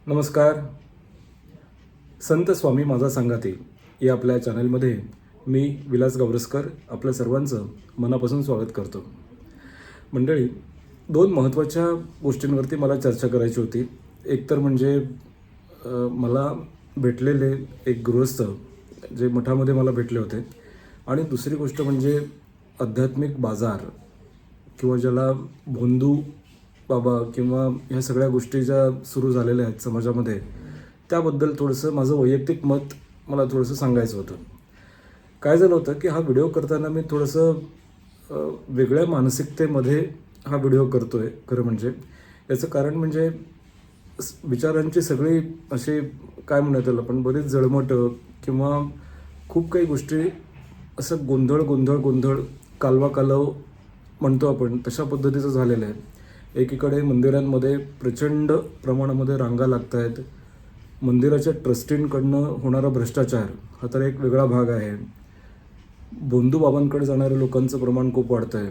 नमस्कार. संत स्वामी माझा संगाती या आपल्या चॅनलमध्ये मी विलास गावरस्कर आपल्या सर्वांचं मनापासून स्वागत करतो. मंडळी, दोन महत्त्वाच्या गोष्टींवरती मला चर्चा करायची होती. एक तर म्हणजे मला भेटलेले एक गृहस्थ जे मठामध्ये मला भेटले होते, आणि दुसरी गोष्ट म्हणजे आध्यात्मिक बाजार किंवा ज्याला भोंदू बाबा किंवा ह्या सगळ्या गोष्टी ज्या सुरू झालेल्या आहेत समाजामध्ये, त्याबद्दल थोडंसं माझं वैयक्तिक मत मला थोडंसं सांगायचं होतं. काय झालं होतं की हा व्हिडिओ करताना मी थोडंसं वेगळ्या मानसिकतेमध्ये हा व्हिडिओ करतो आहे. खरं म्हणजे याचं कारण म्हणजे विचारांची सगळी अशी काय म्हणूयात त्याला आपण, बरीच जळमटं किंवा खूप काही गोष्टी असं गोंधळ कालवा कालव म्हणतो आपण, तशा पद्धतीचं झालेलं आहे. एकीकडे मंदिरांमध्ये प्रचंड प्रमाणामध्ये रांगा लागत आहेत. मंदिराच्या ट्रस्टींकडनं होणारा भ्रष्टाचार हा तर एक वेगळा भाग आहे. भोंदू बाबांकडे जाणाऱ्या लोकांचं प्रमाण खूप वाढतं आहे.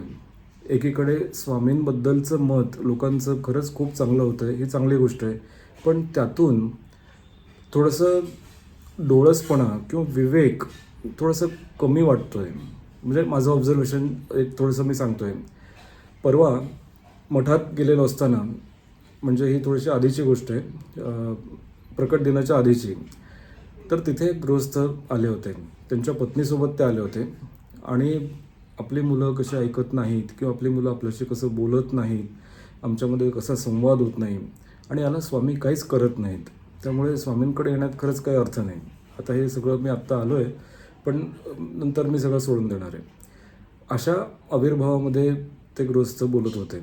एकीकडे स्वामींबद्दलचं मत लोकांचं खरंच खूप चांगलं होतं आहे, ही चांगली गोष्ट आहे. पण त्यातून थोडंसं डोळसपणा किंवा विवेक थोडंसं कमी वाटतो आहे. म्हणजे माझं ऑब्झर्वेशन एक थोडंसं मी सांगतो आहे. परवा मठात गेलेलो असताना, म्हणजे ही थोडीशी आधीची गोष्ट आहे, प्रकट दिनाच्या आधीची, तर तिथे एक गृहस्थ आले होते. त्यांच्या पत्नीसोबत ते आले होते. आणि आपली मुलं कशी ऐकत नाहीत किंवा आपली मुलं आपल्याशी कसं बोलत नाहीत, आमच्यामध्ये कसा संवाद होत नाही, आणि याला स्वामी काहीच करत नाहीत, त्यामुळे स्वामींकडे येण्यात खरंच काही अर्थ नाही. आता हे सगळं मी आत्ता आलो आहे, पण नंतर मी सगळं सोडून देणार आहे. अशा आविर्भावामध्ये ते गृहस्थ बोलत होते.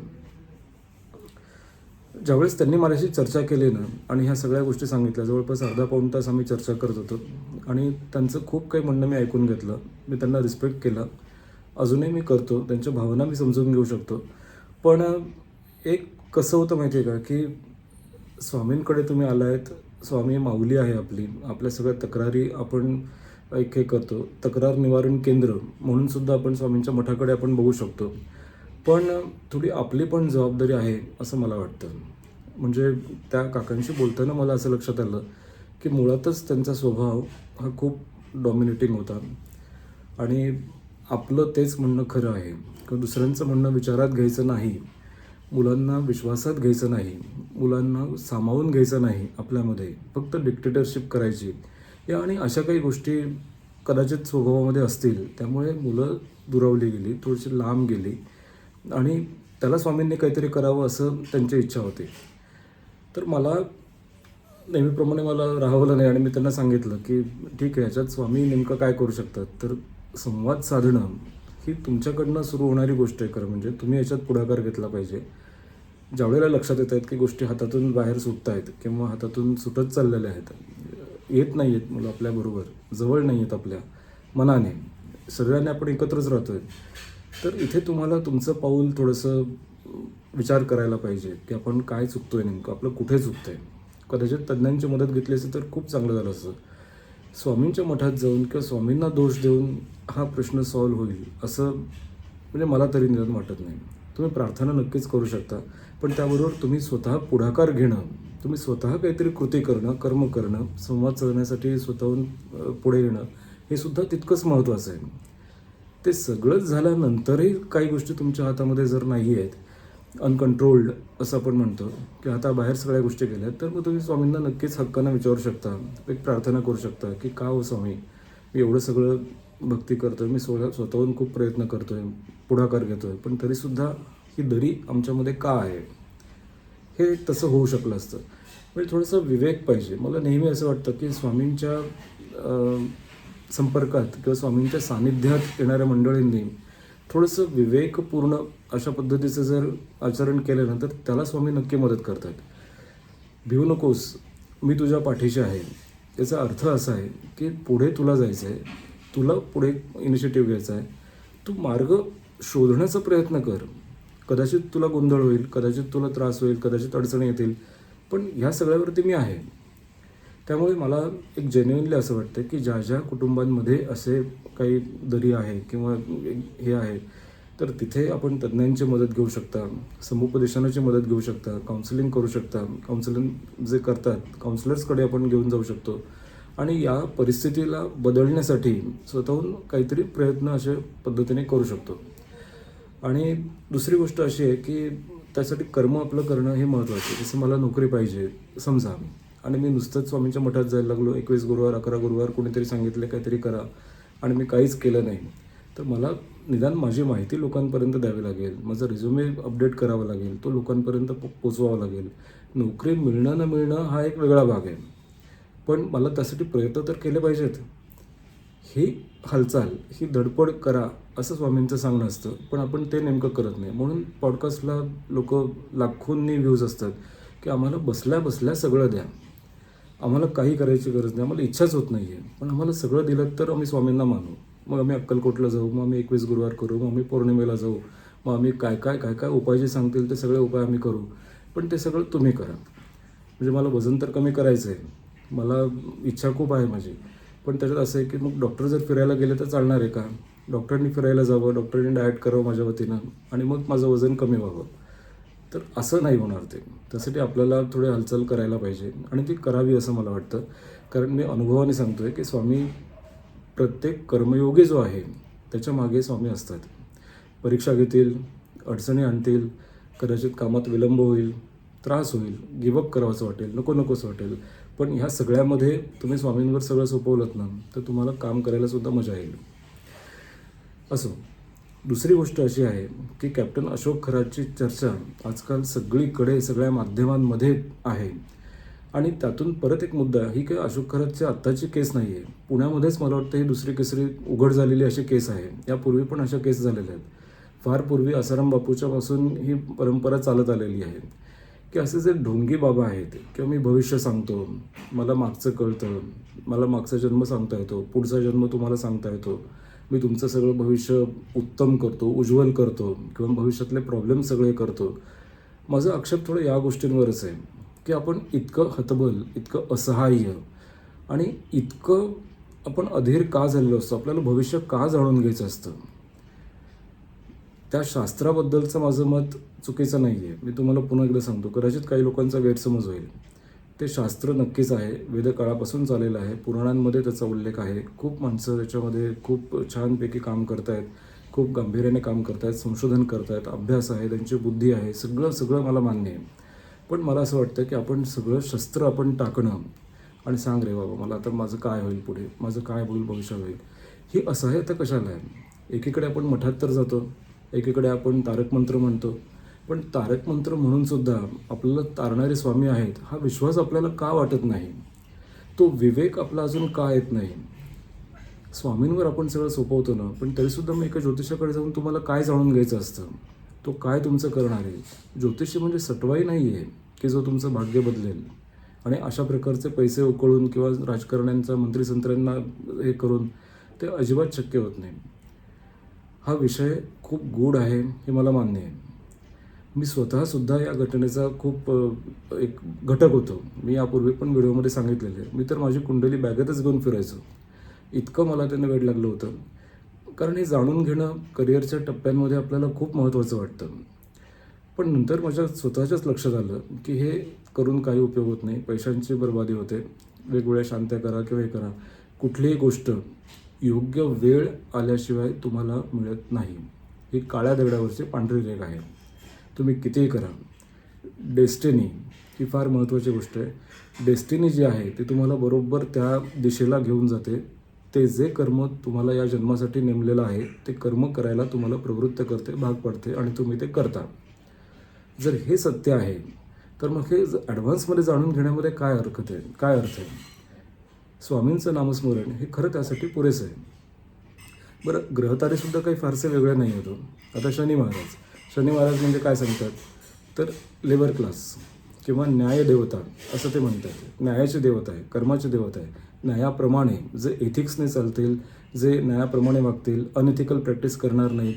ज्यावेळेस त्यांनी माझ्याशी चर्चा केली ना, आणि ह्या सगळ्या गोष्टी सांगितल्या, जवळपास अर्धा पाऊण तास आम्ही चर्चा करत होतो, आणि त्यांचं खूप काही म्हणणं मी ऐकून घेतलं. मी त्यांना रिस्पेक्ट केला, अजूनही मी करतो, त्यांच्या भावना मी समजून घेऊ शकतो. पण एक कसं होतं माहिती आहे का, की स्वामींकडे तुम्ही आला आहेत, स्वामी माऊली आहे आपली, आपल्या सगळ्या तक्रारी आपण एक हे करतो, तक्रार निवारण केंद्र म्हणूनसुद्धा आपण स्वामींच्या मठाकडे आपण बघू शकतो. पण थोडी आपली पण जबाबदारी आहे असं मला वाटतं. म्हणजे त्या काकांशी बोलताना मला असं लक्षात आलं की मुळातच त्यांचा स्वभाव हा खूप डॉमिनेटिंग होता, आणि आपलं तेच म्हणणं खरं आहे किंवा दुसऱ्यांचं म्हणणं विचारात घ्यायचं नाही, मुलांना विश्वासात घ्यायचं नाही, मुलांना सामावून घ्यायचं नाही आपल्यामध्ये, फक्त डिक्टेटरशिप करायची, या आणि अशा काही गोष्टी कदाचित स्वभावामध्ये असतील. त्यामुळे मुलं दुरावली गेली, थोडीशी लांब गेली, आणि त्याला स्वामींनी काहीतरी करावं असं त्यांची इच्छा होती. तर मला नेहमीप्रमाणे मला राहवलं नाही, आणि मी त्यांना सांगितलं की ठीक आहे, याच्यात स्वामी नेमकं काय करू शकतात. तर संवाद साधणं ही तुमच्याकडनं सुरू होणारी गोष्ट आहे. खरं म्हणजे तुम्ही याच्यात पुढाकार घेतला पाहिजे. ज्यावेळेला लक्षात येत आहेत की गोष्टी हातातून बाहेर सुटत आहेत किंवा हातातून सुटत चाललेल्या आहेत, येत नाही आहेत मुलं आपल्याबरोबर, जवळ नाही आहेत आपल्या मनाने, शरीराने आपण एकत्रच राहतो आहे, तर इथे तुम्हाला तुमचं पाऊल थोडंसं विचार करायला पाहिजे की आपण काय चुकतो आहे, नेमकं आपलं कुठे चुकतं आहे. कदाचित तज्ज्ञांची मदत घेतली असती तर खूप चांगलं झालं असतं. स्वामींच्या मठात जाऊन किंवा स्वामींना दोष देऊन हा प्रश्न सॉल्व्ह होईल असं म्हणजे मला तरी निदान वाटत नाही. तुम्ही प्रार्थना नक्कीच करू शकता, पण त्याबरोबर तुम्ही स्वतः पुढाकार घेणं, तुम्ही स्वतः काहीतरी कृती करणं, कर्म करणं, संवाद साधण्यासाठी स्वतःहून पुढे येणं, हे सुद्धा तितकंच महत्त्वाचं आहे. ते सगळंच झाल्यानंतरही काही गोष्टी तुमच्या हातामध्ये जर नाही आहेत, अनकंट्रोल्ड असं आपण म्हणतो की हाताबाहेर सगळ्या गोष्टी गेल्या, तर मग तुम्ही स्वामींना नक्कीच हक्कानं विचारू शकता, एक प्रार्थना करू शकता की का हो स्वामी, मी एवढं सगळं भक्ती करतो आहे, मी स्वतःहून खूप प्रयत्न करतो आहे, पुढाकार घेतो आहे, पण तरीसुद्धा ही दरी आमच्यामध्ये का आहे. हे तसं होऊ शकलं असतं. म्हणजे थोडंसं विवेक पाहिजे. मला नेहमी असं वाटतं की स्वामींच्या संपर्कात किंवा स्वामींच्या सानिध्यात येणाऱ्या मंडळींनी थोडंसं विवेकपूर्ण अशा पद्धतीचं जर आचरण केलं ना, तर त्याला स्वामी नक्की मदत करतात. भिवू नकोस, मी तुझ्या पाठीशी आहे. याचा अर्थ असा आहे की पुढे तुला जायचं आहे, तुला पुढे इनिशिएटिव्ह घ्यायचा आहे, तू मार्ग शोधण्याचा प्रयत्न कर. कदाचित तुला गोंधळ होईल, कदाचित तुला त्रास होईल, कदाचित अडचणी येतील, पण ह्या सगळ्यावरती मी आहे. त्यामुळे मला एक जेन्युइनली असं वाटतं की ज्या ज्या कुटुंबांमध्ये असे काही दरी आहे किंवा हे आहे, तर तिथे आपण तज्ज्ञांची मदत घेऊ शकता, समुपदेशनाची मदत घेऊ शकता, काउन्सिलिंग करू शकता, काउन्सिलिंग जे करतात काउन्सिलर्सकडे आपण घेऊन जाऊ शकतो आणि या परिस्थितीला बदलण्यासाठी स्वतःहून काहीतरी प्रयत्न अशा पद्धतीने करू शकतो. आणि दुसरी गोष्ट अशी आहे की त्यासाठी कर्म आपलं करणं हे महत्त्वाचं आहे. जसं मला नोकरी पाहिजे समजा आणि मी नुसतंच स्वामींच्या मठात जायला लागलो, 21 गुरुवार 11 गुरुवार कोणीतरी सांगितले काहीतरी करा आणि मी काहीच केलं नाही, तर मला निदान माझी माहिती लोकांपर्यंत द्यावी लागेल, माझा रिझ्युमे अपडेट करावा लागेल, तो लोकांपर्यंत पोचवावा लागेल. नोकरी मिळणं न मिळणं हा एक वेगळा भाग आहे, पण मला त्यासाठी प्रयत्न तर केले पाहिजेत. ही हालचाल, ही धडपड करा असं स्वामींचं सांगणं असतं, पण आपण ते नेमकं करत नाही. म्हणून पॉडकास्टला लोक लाखोंनी व्ह्यूज असतात की आम्हाला बसल्या बसल्या सगळं द्या, आम्हाला काही करायची गरज नाही, आम्हाला इच्छाच होत नाही आहे, पण आम्हाला सगळं दिलं तर आम्ही स्वामींना मानू. मग आम्ही अक्कलकोटला जाऊ, मग आम्ही 21 गुरुवार करू, मग आम्ही पौर्णिमेला जाऊ, मग आम्ही काय काय काय काय उपाय जे सांगतील ते सगळे उपाय आम्ही करू, पण ते सगळं तुम्ही करा. म्हणजे मला वजन तर कमी करायचं आहे, मला इच्छा खूप आहे माझी, पण त्याच्यात असं आहे की मग डॉक्टर जर फिरायला गेले तर चालणार आहे का? डॉक्टरांनी फिरायला जावं, डॉक्टरांनी डाएट करावं माझ्या वतीनं आणि मग माझं वजन कमी व्हावं, तर असं नाही होणार ते. त्यासाठी आपल्याला थोडी हालचाल करायला पाहिजे आणि ती करावी असं मला वाटतं. कारण मी अनुभवाने सांगतो आहे की स्वामी प्रत्येक कर्मयोगी जो आहे त्याच्या मागे स्वामी असतात. परीक्षा घेतील, अडचणी आणतील, कदाचित कामात विलंब होईल, त्रास होईल, गिवअप करावंसं वाटेल, नकोसं वाटेल, पण ह्या सगळ्यामध्ये तुम्ही स्वामींवर सगळं सोपवलंत ना तर तुम्हाला काम करायला सुद्धा मजा येईल. असो, दुसरी गोष्ट अशी आहे की कॅप्टन अशोक खरातची चर्चा आजकाल सगळीकडे सगळ्या माध्यमांमध्ये आहे आणि त्यातून परत एक मुद्दा ही की अशोक खरातची आत्ताची केस नाही आहे. पुण्यामध्येच मला वाटतं ही दुसरी केसरी उघड झालेली अशी केस आहे. यापूर्वी पण अशा केस झालेल्या आहेत. फार पूर्वी आसाराम बापूच्यापासून ही परंपरा चालत आलेली आहे की असे जे ढोंगी बाबा आहेत किंवा मी भविष्य सांगतो, मला मागचं कळतं, मला मागचा जन्म सांगता येतो, पुढचा जन्म तुम्हाला सांगता येतो, मी तुमचं सगळं भविष्य उत्तम करतो, उज्ज्वल करतो किंवा भविष्यातले प्रॉब्लेम सगळे करतो. माझं आक्षेप थोडं या गोष्टींवरच आहे की आपण इतकं हतबल, इतकं असहाय्य आणि इतकं आपण अधीर का झालेलो असतो, आपल्याला भविष्य का जाणून घ्यायचं असतं. त्या शास्त्राबद्दलचं माझं मत चुकीचं नाही आहे. मी तुम्हाला पुन्हा एकदा सांगतो, कदाचित काही लोकांचा गैरसमज होईल. ते शास्त्र नक्कीच आहे, वेदकाळापासून चाललेलं आहे, पुराणांमध्ये त्याचा उल्लेख आहे, खूप माणसं त्याच्यामध्ये खूप छानपैकी काम करत आहेत, खूप गांभीर्याने काम करत आहेत, संशोधन करत आहेत, अभ्यास आहे, त्यांची बुद्धी आहे, सगळं मला मान्य आहे. पण मला असं वाटतं की आपण सगळं शस्त्र आपण टाकणं आणि सांग रे बाबा मला आता माझं काय होईल पुढे, माझं काय होईल भविष्यात होईल, ही असहाय्यता कशाला आहे. एकीकडे आपण मठात तर जातो, एकीकडे आपण तारक मंत्र म्हणतो, पण तारक मंत्र म्हणून सुद्धा आपल्याला तारणारे स्वामी आहेत हा विश्वास आपल्याला का वाटत नाही, तो विवेक आपला अजून का येत नाही. स्वामींवर आपण सगळं सोपवतो ना, पण तरीसुद्धा मग एका ज्योतिषाकडे जाऊन तुम्हाला काय जाणून घ्यायचं असतं, तो काय तुमचं करणार आहे. ज्योतिषी म्हणजे सटवाई नाही आहे की जो तुमचं भाग्य बदलेल आणि अशा प्रकारचे पैसे उकळून किंवा राजकारण्यांचा मंत्रीसंत्र्यांना हे करून ते अजिबात शक्य होत नाही. हा विषय खूप गूढ आहे हे मला मान्य आहे. मी स्वतःसुद्धा या घटनेचा खूप एक घटक होतो. मी यापूर्वी पण व्हिडिओमध्ये सांगितलेलं आहे. मी तर माझी कुंडली बॅगेतच घेऊन फिरायचो, इतकं मला त्यानं वेड लागलं होतं. कारण हे जाणून घेणं करिअरच्या टप्प्यांमध्ये आपल्याला खूप महत्त्वाचं वाटतं. पण नंतर माझ्या स्वतःच्याच लक्षात आलं की हे करून काही उपयोग होत नाही, पैशांची बर्बादी होते, वेगवेगळ्या शांत्या करा किंवा हे करा, कुठलीही गोष्ट योग्य वेळ आल्याशिवाय तुम्हाला मिळत नाही. ही काळ्या दगडावरची पांढरी रेघ आहे. तुम्ही कितीही करा. डेस्टिनी ही फार महत्त्वाची गोष्ट आहे. डेस्टिनी जी आहे ती तुम्हाला बरोबर त्या दिशेला घेऊन जाते. ते जे कर्म तुम्हाला या जन्मासाठी नेमलेलं आहे ते कर्म करायला तुम्हाला प्रवृत्त करते, भाग पडते आणि तुम्ही ते करता. जर हे सत्य आहे तर मग हे ॲडव्हान्समध्ये जाणून घेण्यामध्ये काय अर्थ आहे. स्वामींचं नामस्मरण हे खरं त्यासाठी पुरेसं आहे. बरं, ग्रहतारेसुद्धा काही फारसे वेगळे नाही होतो. आता शनी महाराज म्हणजे काय सांगतात तर लेबर क्लास किंवा न्याय देवता असं ते म्हणतात. न्यायाची देवता आहे, कर्माची देवता आहे. न्यायाप्रमाणे जे एथिक्सने चालतील, जे न्यायाप्रमाणे वागतील, अनएथिकल प्रॅक्टिस करणार नाहीत,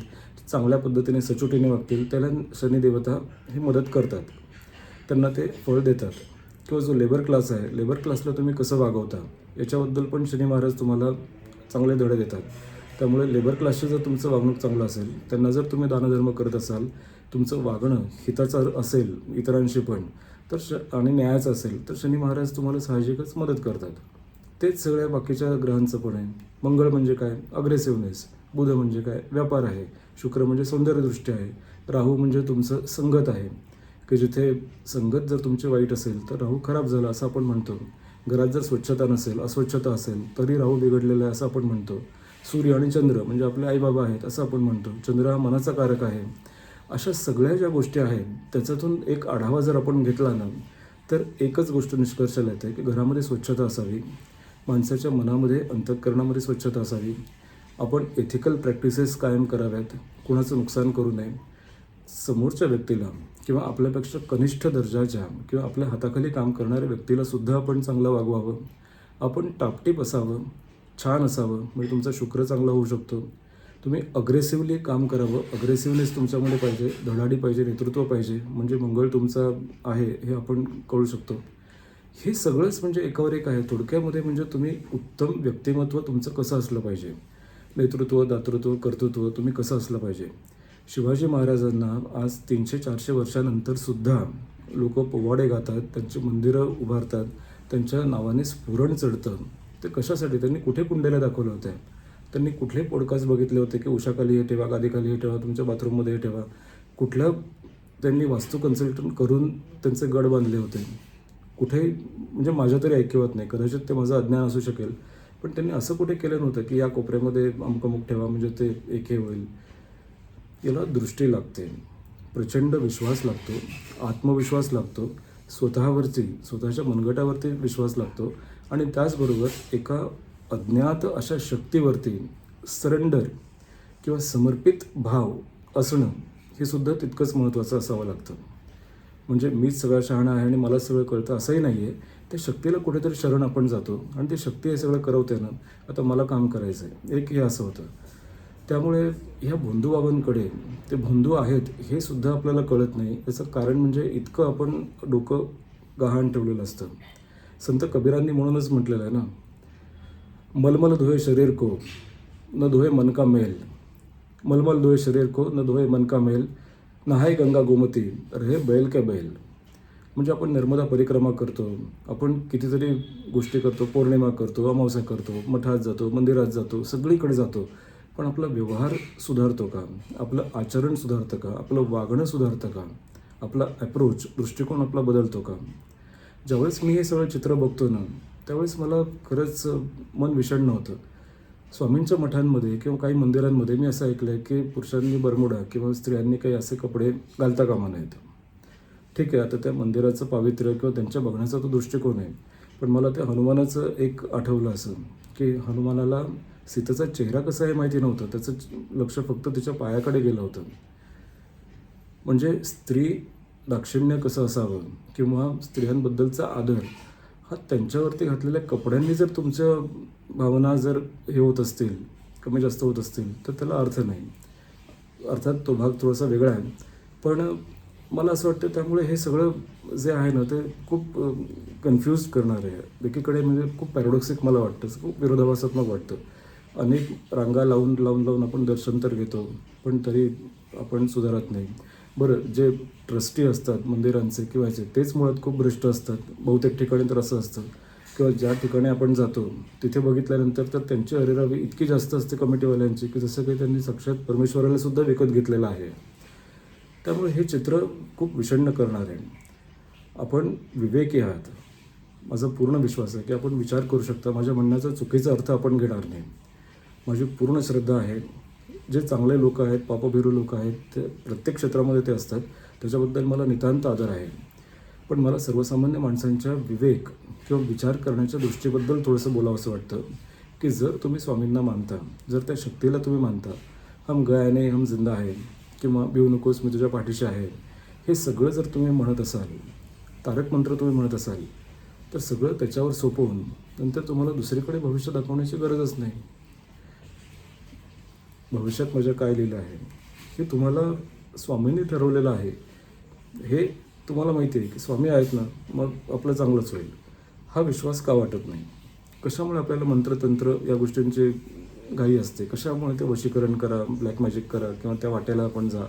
चांगल्या पद्धतीने सचोटीने वागतील, त्याला शनी देवता हे मदत करतात, त्यांना ते फळ देतात. किंवा जो लेबर क्लास आहे, लेबर क्लासला तुम्ही कसं वागवता याच्याबद्दल पण शनी महाराज तुम्हाला चांगले धडे देतात. त्यामुळे लेबर क्लासचे जर तुमचं वागणूक चांगलं असेल, त्यांना जर तुम्ही दानधर्म करत असाल, तुमचं वागणं हिताचं असेल इतरांशी पण, तर आणि न्यायाचं असेल, तर शनी महाराज तुम्हाला साहजिकच मदत करतात. तेच सगळ्या बाकीच्या ग्रहांचं पण आहे. मंगळ म्हणजे काय? अग्रेसिव्हनेस. बुध म्हणजे काय? व्यापार आहे. शुक्र म्हणजे सौंदर्यदृष्टी आहे. राहू म्हणजे तुमचं संगत आहे, की जिथे संगत जर तुमची वाईट असेल तर राहू खराब झाला असं आपण म्हणतो. घरात जर स्वच्छता नसेल, अस्वच्छता असेल, तरी राहू बिघडलेला आहे असं आपण म्हणतो. सूर्य आणि चंद्र म्हणजे आपले आईबाबा आहेत असं आपण म्हणतो. चंद्र हा मनाचा कारक आहे. अशा सगळ्या ज्या गोष्टी आहेत त्याच्यातून एक आढावा जर आपण घेतला ना, तर एकच गोष्ट निष्कर्षाला येते की घरामध्ये स्वच्छता असावी, माणसाच्या मनामध्ये, अंतःकरणामध्ये स्वच्छता असावी, आपण एथिकल प्रॅक्टिसेस कायम कराव्यात, कुणाचं नुकसान करू नये, समोरच्या व्यक्तीला किंवा आपल्यापेक्षा कनिष्ठ दर्जाच्या किंवा आपल्या हाताखाली काम करणाऱ्या व्यक्तीलासुद्धा आपण चांगलं वागवावं, आपण टापटीप असावं, छान असावं, म्हणजे तुमचा शुक्र चांगला होऊ शकतो. तुम्ही अग्रेसिव्हली काम करावं, अग्रेसिव्हनेस तुमच्यामध्ये पाहिजे, धडाडी पाहिजे, नेतृत्व पाहिजे, म्हणजे मंगळ तुमचा आहे हे आपण कळू शकतो. हे सगळंच म्हणजे एकावर एक आहे. थोडक्यामध्ये म्हणजे तुम्ही उत्तम व्यक्तिमत्व तुमचं कसं असलं पाहिजे, नेतृत्व, दातृत्व, कर्तृत्व तुम्ही कसं असलं पाहिजे. शिवाजी महाराजांना आज 300-400 वर्षानंतरसुद्धा लोक पोवाडे गातात, त्यांची मंदिरं उभारतात, त्यांच्या नावाने स्फुरण चढतं. ते कशासाठी? त्यांनी कुठे कुंडेल्या दाखवल्या होत्या? त्यांनी कुठले पॉडकास्ट बघितले होते की उशाखाली हे ठेवा, गादीखाली हे ठेवा, तुमच्या बाथरूममध्ये हे ठेवा? कुठल्या त्यांनी वास्तू कन्सल्टंट करून त्यांचे गड बांधले होते? कुठेही म्हणजे माझ्या तरी ऐकिवात नाही, कदाचित ते माझं अज्ञान असू शकेल, पण त्यांनी असं कुठे केलं नव्हतं की या कोपऱ्यामध्ये अमुक अमुक ठेवा म्हणजे ते एक हे होईल. याला दृष्टी लागते, प्रचंड विश्वास लागतो, आत्मविश्वास लागतो, स्वतःच्या मनगटावरती विश्वास लागतो आणि त्याचबरोबर एका अज्ञात अशा शक्तीवरती सरेंडर किंवा समर्पित भाव असणं हे सुद्धा तितकंच महत्त्वाचं असावं लागतं. म्हणजे मीच सगळा शहाणा आहे आणि मला सगळं कळतं असंही नाही आहे. त्या शक्तीला कुठेतरी शरण आपण जातो आणि ती शक्ती हे सगळं करवते ना, आता मला काम करायचं आहे, एक हे असं होतं. त्यामुळे ह्या भोंदूबाबांकडे ते भोंदू आहेत हे सुद्धा आपल्याला कळत नाही. याचं कारण म्हणजे इतकं आपण डोकं गहाण ठेवलेलं असतं. संत कबीरांनी म्हणूनच म्हटलेलं आहे ना, मलमल धोए शरीर को न धोए मन का मेल, मलमल धोए शरीर को न धोए मन का मेल, नहाय गंगा गोमती रहे बैल के बैल. म्हणजे आपण नर्मदा परिक्रमा करतो, आपण कितीतरी गोष्टी करतो, पौर्णिमा करतो, अमावस्या करतो, मठात जातो, मंदिरात जातो, सगळीकडे जातो, पण आपला व्यवहार सुधारतो का? आपलं आचरण सुधारतं का? आपलं वागणं सुधारतं का? आपला ॲप्रोच, दृष्टिकोन आपला बदलतो का? ज्यावेळेस मी हे सगळं चित्र बघतो ना, त्यावेळेस मला खरंच मन विषण्ण होतं. स्वामींच्या मठांमध्ये किंवा काही मंदिरांमध्ये मी असं ऐकलं आहे की पुरुषांनी बरमुडा किंवा स्त्रियांनी काही असे कपडे घालता कामा नयेत. ठीक आहे, आता त्या मंदिराचं पावित्र्य किंवा त्यांच्या बघण्याचा तो दृष्टिकोन आहे, पण मला त्या हनुमानाचं एक आठवलं असं की हनुमानाला सीतेचा चेहरा कसा आहे माहिती नव्हतं, त्याचं लक्ष फक्त तिच्या पायाकडे गेलं होतं. म्हणजे स्त्री दाक्षिण्य कसं असावं किंवा स्त्रियांबद्दलचा आदर हा त्यांच्यावरती घातलेल्या कपड्यांनी जर तुमच्या भावना जर हे होत असतील, कमी जास्त होत असतील, तर त्याला अर्थ नाही. अर्थात तो भाग थोडासा वेगळा आहे, पण मला असं वाटतं त्यामुळे हे सगळं जे आहे ना ते खूप कन्फ्यूज करणार आहे. एकीकडे म्हणजे खूप पॅराडॉक्सिक मला वाटतं, खूप विरोधाभासात्मक वाटतं. अनेक रांगा लावून आपण दर्शन तर घेतो, पण तरी आपण सुधारत नाही. बरं, जे ट्रस्टी असतात मंदिरांचे किंवा ह्याचे, तेच मुळात खूप भ्रष्ट असतात बहुतेक ठिकाणी, तर असं असतं. किंवा ज्या ठिकाणी आपण जातो तिथे बघितल्यानंतर तर त्यांची हरेरावी इतकी जास्त असते कमिटीवाल्यांची की जसं काही त्यांनी साक्षात परमेश्वराला सुद्धा विकत घेतलेलं आहे. त्यामुळे हे चित्र खूप विषण्ण करणार आहे. आपण विवेकी आहात, माझा पूर्ण विश्वास आहे की आपण विचार करू शकता. माझ्या म्हणण्याचा चुकीचा अर्थ आपण घेणार नाही. माझी पूर्ण श्रद्धा आहे. जे चांगले लोक आहेत, पापभिरू लोक आहेत, ते प्रत्येक क्षेत्रामध्ये ते असतात, त्याच्याबद्दल मला नितांत आदर आहे. पण मला सर्वसामान्य माणसांच्या विवेक किंवा विचार करण्याच्या दृष्टीबद्दल थोडंसं बोलावं असं वाटतं की जर तुम्ही स्वामींना मानता, जर त्या शक्तीला तुम्ही मानता, हम गया नहीं हम जिंदा आहे किंवा भिवू नकोस मी तुझ्या पाठीशी आहे, हे सगळं जर तुम्ही म्हणत असाल, तारक मंत्र तुम्ही म्हणत असाल, तर सगळं त्याच्यावर सोपवून नंतर तुम्हाला दुसरीकडे भविष्य दाखवण्याची गरजच नाही. भविष्यात माझ्या काय लिहिलं आहे हे तुम्हाला स्वामींनी ठरवलेलं आहे. हे तुम्हाला माहिती आहे की स्वामी आहेत ना, मग आपलं चांगलंच होईल. हा विश्वास का वाटत नाही? कशामुळे आपल्याला मंत्रतंत्र या गोष्टींची घाई असते. कशामुळे ते वशीकरण करा, ब्लॅक मॅजिक करा किंवा त्या वाट्याला आपण जा.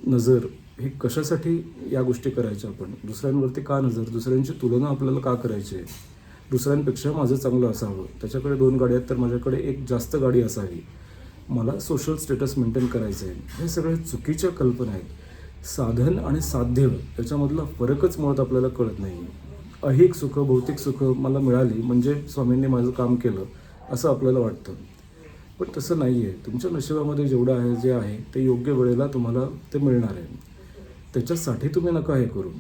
नजर हे कशासाठी या गोष्टी करायच्या आपण? दुसऱ्यांवरती का नजर? दुसऱ्यांची तुलना आपल्याला का करायची आहे? दुसऱ्यांपेक्षा माझं चांगलं असावं. त्याच्याकडे 2 गाडी आहेत तर माझ्याकडे 1 जास्त गाडी असावी. मला सोशल स्टेटस मेंटेन करायचं आहे. हे सगळे चुकीच्या कल्पना आहेत. साधन आणि साध्य याच्यामधला फरकच मुळात आपल्याला कळत नाही. ऐहिक सुख, भौतिक सुख मला मिळाली म्हणजे स्वामींनी माझं काम केलं असं आपल्याला वाटतं. पण तसं नाही आहे. तुमच्या नशिबामध्ये जेवढं आहे, जे आहे ते योग्य वेळेला तुम्हाला ते मिळणार आहे. त्याच्यासाठी तुम्ही नका हे करू.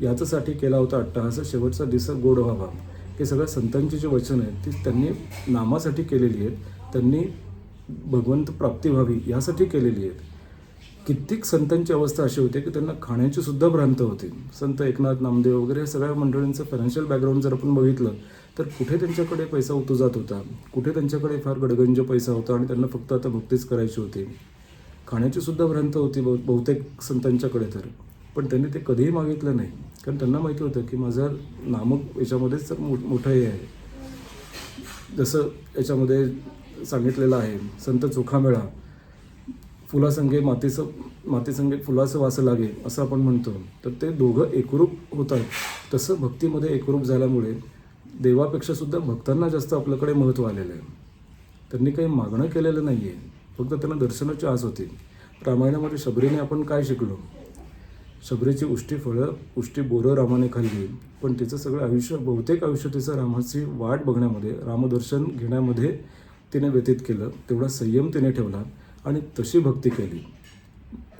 याच्यासाठी केला होता अट्टहास, शेवटचा दिवस गोड व्हावा. हे सगळ्या संतांची जी वचन आहेत ती त्यांनी नामासाठी केलेली आहेत. त्यांनी भगवंत प्राप्ती व्हावी यासाठी केलेली आहेत. कित्येक संतांची अवस्था अशी होती की त्यांना खाण्याची सुद्धा भ्रांत होती. संत एकनाथ, नामदेव वगैरे या सगळ्या मंडळींचं फायनान्शियल बॅकग्राऊंड जर आपण बघितलं तर कुठे त्यांच्याकडे पैसा उतू जात होता, कुठे त्यांच्याकडे फार गडगंज पैसा होता आणि त्यांना फक्त आता भक्तीच करायची होती. खाण्याची सुद्धा भ्रांत होती बहुतेक संतांच्याकडे तर. पण त्यांनी ते कधीही मागितलं नाही, कारण त्यांना माहिती होतं की माझं नामक याच्यामध्येच तर मोठं हे आहे. जसं याच्यामध्ये सांगितलेलं आहे, संत चोखा मेळा, फुलासंगे मातीसंगे फुलाचं वास लागे असं आपण म्हणतो. तर ते दोघं एकरूप होतात. तसं भक्तीमध्ये एकरूप झाल्यामुळे देवापेक्षा सुद्धा भक्तांना जास्त आपल्याकडे महत्त्व आलेलं आहे. त्यांनी काही मागणं केलेलं नाही आहे, फक्त त्यांना दर्शनाची आस होती. रामायणामध्ये शबरीने आपण काय शिकलो? शबरीची उष्टी फळं, उष्टी बोरं रामाने खाल्ली, पण तिचं सगळं आयुष्य, बहुतेक आयुष्य तिचं रामाची वाट बघण्यामध्ये, रामदर्शन घेण्यामध्ये तिने व्यतीत केलं. तेवढा संयम तिने ठेवला आणि तशी भक्ती केली.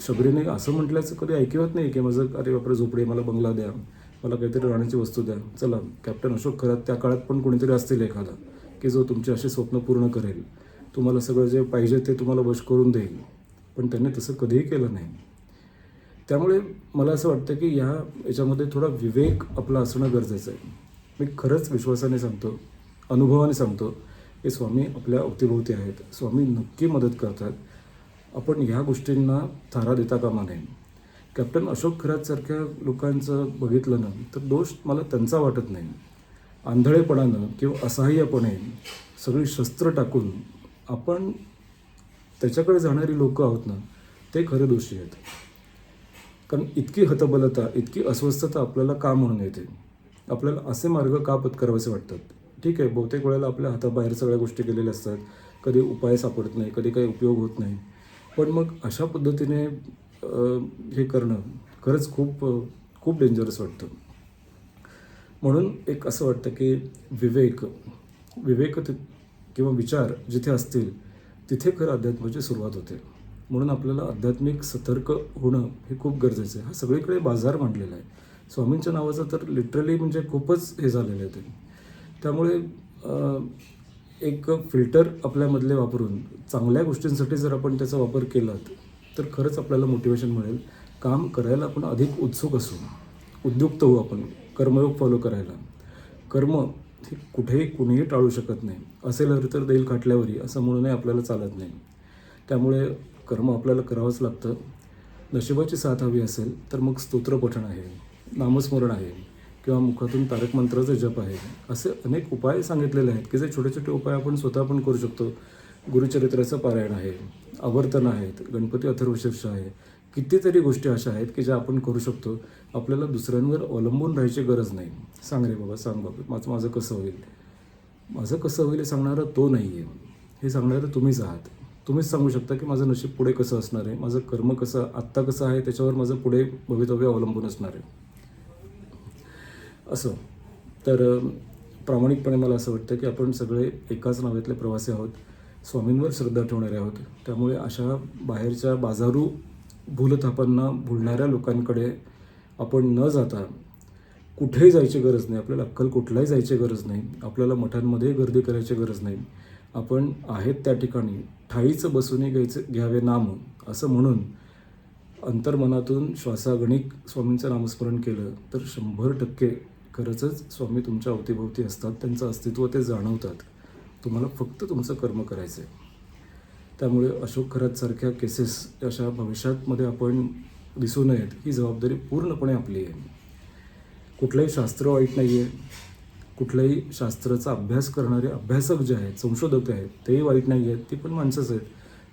शबरीने असं म्हटल्याचं कधी ऐकिवत नाही की माझं अरे बापरे झोपडी, मला बंगला द्या, मला काहीतरी राहण्याची वस्तू द्या. चला, कॅप्टन अशोक खरात त्या काळात पण कोणीतरी असतील एखादा की जो तुमची अशी स्वप्न पूर्ण करेल, तुम्हाला सगळं जे पाहिजे ते तुम्हाला वश करून देईल. पण त्यांनी तसं कधीही केलं नाही. त्यामुळे मला असं वाटतं की याच्यामध्ये थोडा विवेक आपला असणं गरजेचं आहे. मी खरंच विश्वासाने सांगतो, अनुभवाने सांगतो की स्वामी आपल्या अवतीभोवती आहेत. स्वामी नक्की मदत करतात. आपण ह्या गोष्टींना थारा देता कामा नये. कॅप्टन अशोक खरातसारख्या लोकांचं बघितलं ना तर दोष मला त्यांचा वाटत नाही. आंधळेपणानं किंवा असहाय्यपणे सगळी शस्त्र टाकून आपण त्याच्याकडे जाणारी लोकं आहोत ना, ते खरे दोषी आहेत. कारण इतकी हतबलता, इतकी अस्वस्थता आपल्याला का म्हणून येते? आपल्याला असे मार्ग का पत्करावेसे वाटतात? ठीक आहे, बहुतेक वेळेला आपल्या हाताबाहेर सगळ्या गोष्टी केलेल्या असतात, कधी उपाय सापडत नाही, कधी काही उपयोग होत नाही. पण मग अशा पद्धतीने हे करणं खरंच खूप खूप डेंजरस वाटतं. म्हणून एक असं वाटतं की विवेक किंवा विचार जिथे असतील तिथे खरं अध्यात्माची सुरुवात होते. म्हणून आपल्याला आध्यात्मिक सतर्क होणं हे खूप गरजेचं आहे. हा सगळीकडे बाजार मांडलेला आहे स्वामींच्या नावाचा, तर लिटरली म्हणजे खूपच हे झालेलं आहे ते. त्यामुळे एक फिल्टर आपल्यामधले वापरून चांगल्या गोष्टींसाठी जर आपण त्याचा वापर केला तर खरंच आपल्याला मोटिवेशन मिळेल. काम करायला आपण अधिक उत्सुक असू, उद्युक्त होऊ आपण कर्मयोग फॉलो करायला. कर्म हे कुठेही कुणीही टाळू शकत नाही. असेल हरी तर देईल खाटल्यावरी असं म्हणूनही आपल्याला चालत नाही. त्यामुळे कर्म आपल्याला करावंच लागतं. नशिबाची साथ हवी असेल तर मग स्तोत्रपठण आहे, नामस्मरण आहे किंवा मुखातून तारक मंत्राचा जप आहे. असे अनेक उपाय सांगितलेले आहेत की जे छोटे छोटे उपाय आपण स्वतः पण करू शकतो. गुरुचरित्राचं पारायण आहे, आवर्तन आहेत, गणपती अथर्वशीर्ष आहे. कितीतरी गोष्टी अशा आहेत की ज्या आपण करू शकतो. आपल्याला दुसऱ्यांवर अवलंबून राहायची गरज नाही. सांग रे बाबा, सांग बाबा, माझं कसं होईल, माझं कसं होईल हे सांगणारा तो नाही आहे. हे सांगणारं तुम्हीच आहात. तुम्हीच सांगू शकता की माझं नशीब पुढे कसं असणार आहे, माझं कर्म कसं आत्ता कसं आहे त्याच्यावर माझं पुढे भवितव्य अवलंबून असणार आहे. असं तर प्रामाणिकपणे मला असं वाटतं की आपण सगळे एकाच नावातले प्रवासी आहोत, स्वामींवर श्रद्धा ठेवणारे आहोत. त्यामुळे अशा बाहेरच्या बाजारू भूलथापांना भुलणाऱ्या लोकांकडे आपण न जाता कुठेही जायची गरज नाही. आपल्याला अक्कलकोटलाही जायची गरज नाही. आपल्याला मठांमध्ये गर्दी करायची गरज नाही. आपण आहेत त्या ठिकाणी ठाईचं बसून घ्यावे नाम असं म्हणून अंतर्मनातून श्वासागणिक स्वामींचं नामस्मरण केलं तर 100% खरंच स्वामी तुमच्या अवतीभोवती असतात. त्यांचं अस्तित्व ते जाणवतात. तुम्हाला फक्त तुमचं कर्म करायचं आहे. त्यामुळे अशोक खरातसारख्या केसेस अशा भविष्यामध्ये आपण दिसू नयेत ही जबाबदारी पूर्णपणे आपली आहे. कुठलंही शास्त्र वाईट नाही आहे, कुठल्याही शास्त्राचा अभ्यास करणारे अभ्यासक जे आहेत, संशोधक आहेत, तेही वाईट नाही आहेत, ती पण माणसंच आहेत.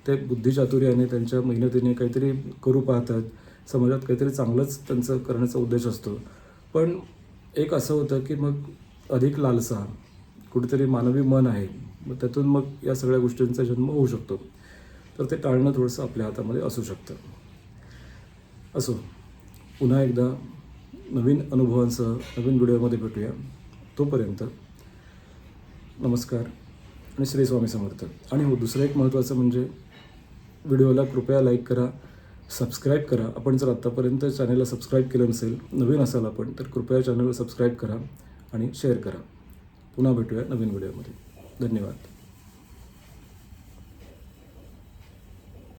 ते बुद्धिचातुर्याने त्यांच्या मेहनतीने काहीतरी करू पाहतात, समाजात काहीतरी चांगलंच त्यांचं करण्याचा उद्देश असतो. पण एक असं होतं की मग अधिक लालसा, कुठेतरी मानवी मन आहे, मग त्यातून मग या सगळ्या गोष्टींचा जन्म होऊ शकतो. तर ते टाळणं थोडंसं आपल्या हातामध्ये असू शकतं. असो, पुन्हा एकदा नवीन अनुभवांसह नवीन व्हिडिओमध्ये भेटूया. तोपर्यंत नमस्कार आणि श्री स्वामी समर्थ. आणि हो, दुसरं एक महत्त्वाचं म्हणजे व्हिडिओला कृपया लाईक करा, सबस्क्राईब करा. आपण जर आत्तापर्यंत चॅनलला सबस्क्राईब केलं नसेल, नवीन असाल आपण, तर कृपया चॅनलला सबस्क्राईब करा आणि शेअर करा. पुन्हा भेटूया नवीन व्हिडिओमध्ये. धन्यवाद.